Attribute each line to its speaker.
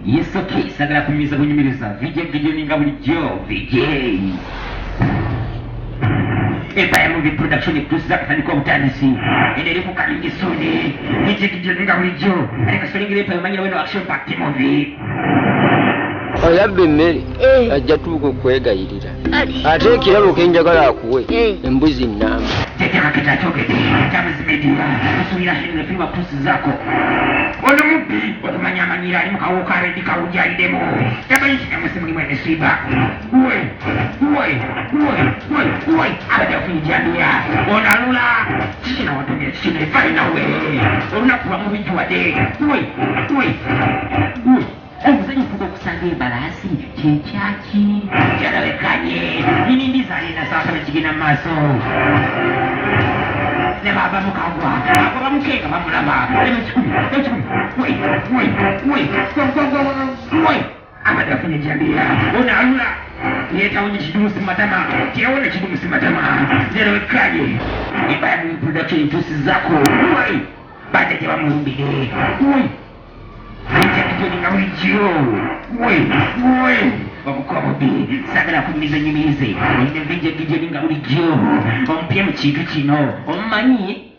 Speaker 1: Yes, okay, sagala kunyumiza kunyumiriza. Video ninga bulijjo. Video. Empire Movie Production ikusiza katandika obutandisi. Ene liku kalindi soni. Video ninga bulijjo. Aleka solingire Empire manyira weno action packed movie.
Speaker 2: Oyabbe mmere ajja tuuka okwegayirira ate ekirabo kenjagala akuwe embuzi nnamba
Speaker 1: tetemaketachogede tamuzimedia kusubira hene filma pusi zako ono mupi otumanyamanyira ali mukawo karedi kawujalidemo tabayisina musimulimu emisiba abadde ofunijandira onalula kikina watumye kikina efainawe olunakuba mubijuwadde omuzanyo fuga okusanga embalasi kyekyaki kyalabekanye ninindizalina saasaba kigenda mumaaso ne baba mukagwa abo bamukenga bamulaba abadde afunye ejambira onalula yetawonye kidumusi matama kyewona kidumusi matama nerabekanye Empire Movie Production entuusizako badde tebamulumbire Ninga bulijjo obukobobi sagala kunyumiza nyumirize nine video ninga bulijjo ompye mu kintu kino omumanyi